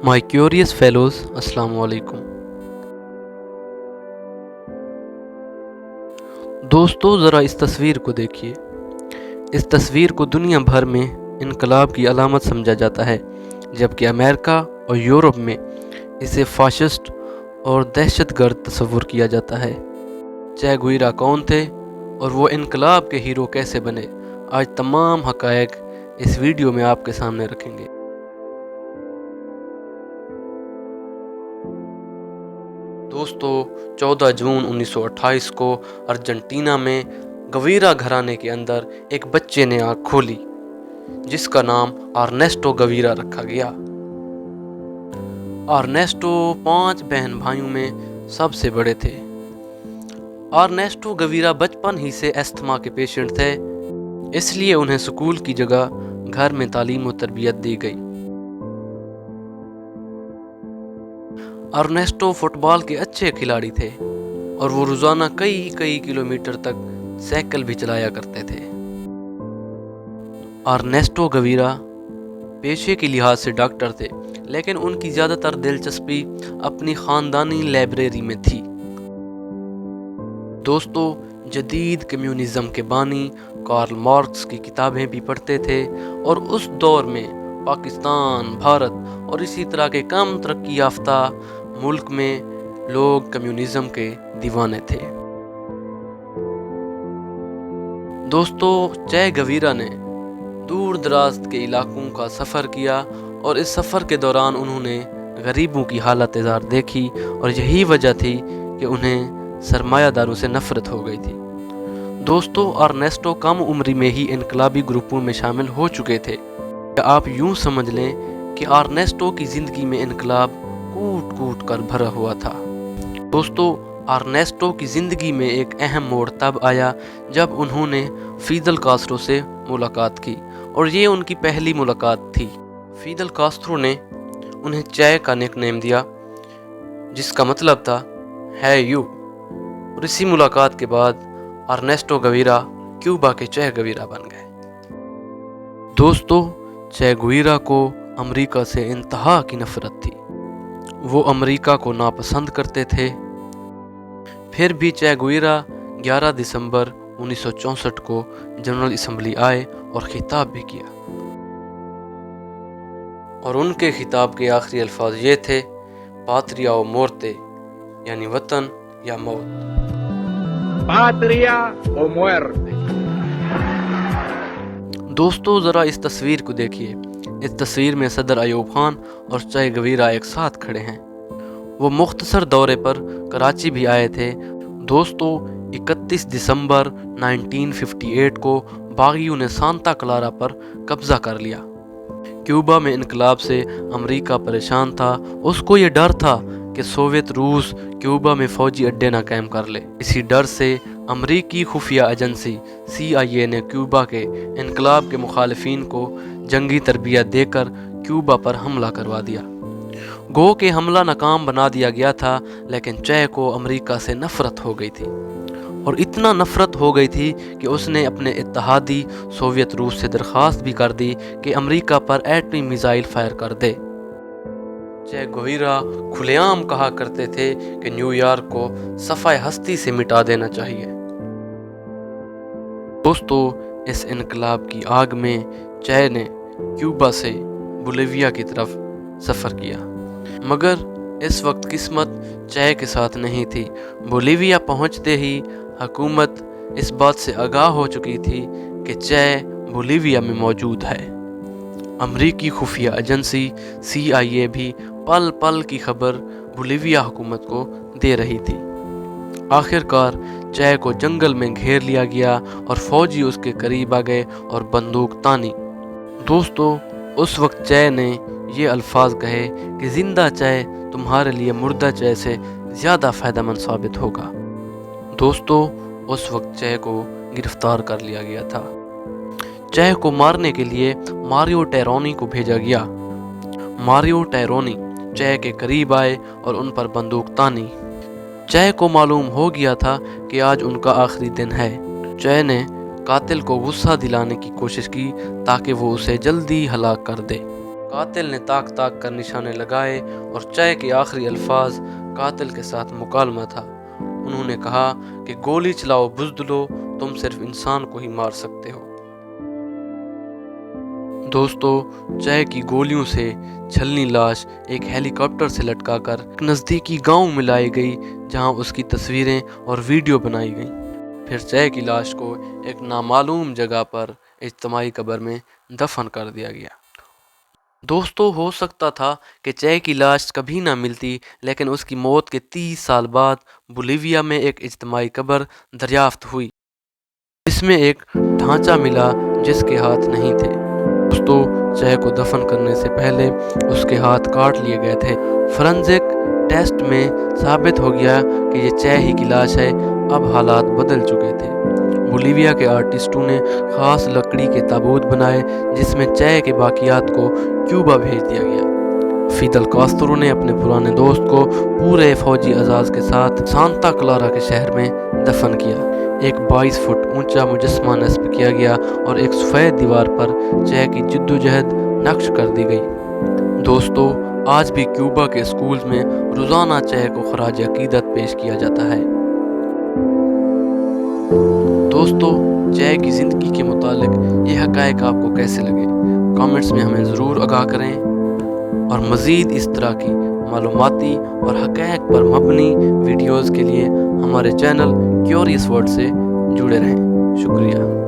My curious fellows अस्सलाम वालेकुम। दोस्तों ज़रा इस तस्वीर को देखिए। इस तस्वीर को दुनिया भर में इनकलाब की अलामत समझा जाता है, जबकि अमेरिका और यूरोप में इसे फाशिस्ट और दहशतगर्द तस्वुर किया जाता है। चे गुवेरा कौन थे और वो इनकलाब के हीरो कैसे बने, आज तमाम हक़ाइक़ इस वीडियो में आपके सामने रखेंगे। दोस्तों 14 जून 1928 को अर्जेंटीना में गवीरा घराने के अंदर एक बच्चे ने आँख खोली, जिसका नाम अर्नेस्टो गवीरा रखा गया। अर्नेस्टो 5 बहन भाइयों में सबसे बड़े थे। अर्नेस्टो गवीरा बचपन ही से अस्थमा के पेशेंट थे, इसलिए उन्हें स्कूल की जगह घर में तालीम और तरबियत दी गई। अर्नेस्टो फुटबॉल के अच्छे खिलाड़ी थे और वो रोज़ाना कई किलोमीटर तक साइकिल भी चलाया करते थे। अर्नेस्टो गवीरा पेशे के लिहाज से डॉक्टर थे, लेकिन उनकी ज़्यादातर दिलचस्पी अपनी ख़ानदानी लाइब्रेरी में थी। दोस्तों जदीद कम्युनिज़म के बानी कार्ल मार्क्स की किताबें भी पढ़ते थे और उस दौर में पाकिस्तान, भारत और इसी तरह के कम तरक्की याफ्ता मुल्क में लोग कम्युनिज़म के दीवाने थे। दोस्तों चे गवीरा ने दूर दराज के इलाकों का सफ़र किया और इस सफ़र के दौरान उन्होंने गरीबों की हालत ज़ार देखी और यही वजह थी कि उन्हें सरमायादारों से नफ़रत हो गई थी। दोस्तों अर्नेस्टो कम उम्री में ही इनकलाबी ग्रुपों में शामिल हो चुके थे। आप यूं समझ लें कि अर्नेस्टो की ज़िंदगी में इनकलाब कूट कूट कर भरा हुआ था। दोस्तों अर्नेस्टो की ज़िंदगी में एक अहम मोड़ तब आया जब उन्होंने फिदल कास्ट्रो से मुलाकात की, और ये उनकी पहली मुलाकात थी। फिदल कास्ट्रो ने उन्हें चे का निकनेम दिया, जिसका मतलब था है यू, और इसी मुलाकात के बाद अर्नेस्टो गवीरा क्यूबा के चे गवीरा बन गए। दोस्तों चे गुवेरा को अमेरिका से इंतहा की नफरत थी। वो अमेरिका को नापसंद करते थे। फिर भी चे गुवेरा 11 दिसंबर 1964 को जनरल असम्बली आए और खिताब भी किया, और उनके खिताब के आखिरी अल्फाज ये थे, पात्रिया ओ मोर्ते, यानी वतन या मौत। पात्रिया ओ मुerte। दोस्तों ज़रा इस तस्वीर को देखिए। इस तस्वीर में सदर अयूब खान और चे गवीरा एक साथ खड़े हैं। वो मुख्तसर दौरे पर कराची भी आए थे। दोस्तों 31 दिसंबर 1958 को बागियों ने सांता क्लारा पर कब्ज़ा कर लिया। क्यूबा में इनकलाब से अमेरिका परेशान था। उसको ये डर था कि सोवियत रूस क्यूबा में फ़ौजी अड्डे ना कायम कर ले। इसी डर से अमरीकी खुफिया एजेंसी CIA ने क्यूबा के इनकलाब के मुखालिफिन को जंगी तरबियत देकर क्यूबा पर हमला करवा दिया। गो के हमला नाकाम बना दिया गया था, लेकिन चे को अमेरिका से नफ़रत हो गई थी, और इतना नफ़रत हो गई थी कि उसने अपने इत्तहादी सोवियत रूस से दरख्वास्त भी कर दी कि अमेरिका पर एटमी मिसाइल फायर कर दे। चे गुवेरा खुलेआम कहा करते थे कि न्यूयॉर्क को सफ़ाए हस्ती से मिटा देना चाहिए। दोस्तों इस इनकलाब की आग में चे ने क्यूबा से बोलिविया की तरफ सफ़र किया, मगर इस वक्त किस्मत चे के साथ नहीं थी। बोलिविया पहुंचते ही हुकूमत इस बात से आगाह हो चुकी थी कि चे बोलिविया में मौजूद है। अमरीकी खुफिया एजेंसी CIA भी पल पल की खबर बोलिविया हुकूमत को दे रही थी। आखिरकार चे को जंगल में घेर लिया गया और फौजी उसके करीब आ गए और बंदूक तानी। दोस्तों उस वक्त चे ने ये अल्फाज कहे कि जिंदा चे तुम्हारे लिए मुर्दा चे से ज़्यादा फ़ायदेमंद साबित होगा। दोस्तों उस वक्त चे को गिरफ्तार कर लिया गया था। चे को मारने के लिए मारियो टेरोनी को भेजा गया। मारियो टेरोनी चे के करीब आए और उन पर बंदूक तानी। चे को मालूम हो गया था कि आज उनका आखिरी दिन है। चे ने कातिल को गुस्सा दिलाने की कोशिश की ताकि वो उसे जल्दी हलाक कर दे। قاتل نے تاک تاک کر نشانے لگائے اور چے کے آخری الفاظ قاتل کے ساتھ مکالمہ تھا۔ انہوں نے کہا کہ گولی چلاؤ بزدلو، تم صرف انسان کو ہی مار سکتے ہو۔ دوستو، چے کی گولیوں سے چھلنی لاش ایک ہیلی کاپٹر سے لٹکا کر نزدیکی گاؤں میں لائی گئی، جہاں اس کی تصویریں اور ویڈیو بنائی گئیں۔ پھر چے کی لاش کو ایک نامعلوم جگہ پر اجتماعی قبر میں دفن کر دیا گیا۔ دوستو، ہو سکتا تھا کہ چے کی لاش کبھی نہ ملتی، لیکن اس کی موت کے 30 سال بعد بولیویا میں ایک اجتماعی قبر دریافت ہوئی، جس میں ایک ڈھانچہ ملا جس کے ہاتھ نہیں تھے۔ دوستو، چے کو دفن کرنے سے پہلے اس کے ہاتھ کاٹ لیے گئے تھے۔ فورنزک ٹیسٹ میں ثابت ہو گیا کہ یہ چے ہی کی لاش ہے۔ اب حالات بدل چکے تھے۔ بولیویا کے آرٹسٹوں نے خاص لکڑی کے تابوت بنائے جس میں چے کے باقیات کو کیوبا بھیج دیا گیا۔ فیدل کاسترو نے اپنے پرانے دوست کو پورے فوجی اعزاز کے ساتھ سانتا کلارا کے شہر میں دفن کیا۔ ایک 22 فٹ اونچا مجسمہ نصب کیا گیا اور ایک سفید دیوار پر چے کی جدوجہد نقش کر دی گئی۔ دوستو، آج بھی کیوبا کے اسکولز میں روزانہ چے کو خراج عقیدت پیش کیا جاتا ہے۔ دوستو، چے کی زندگی کے متعلق یہ حقائق آپ کو کیسے لگے؟ کامنٹس میں ہمیں ضرور آگاہ کریں، اور مزید اس طرح کی معلوماتی اور حقائق پر مبنی ویڈیوز کے لیے ہمارے چینل کیوریس ورلڈ سے جڑے رہیں۔ شکریہ۔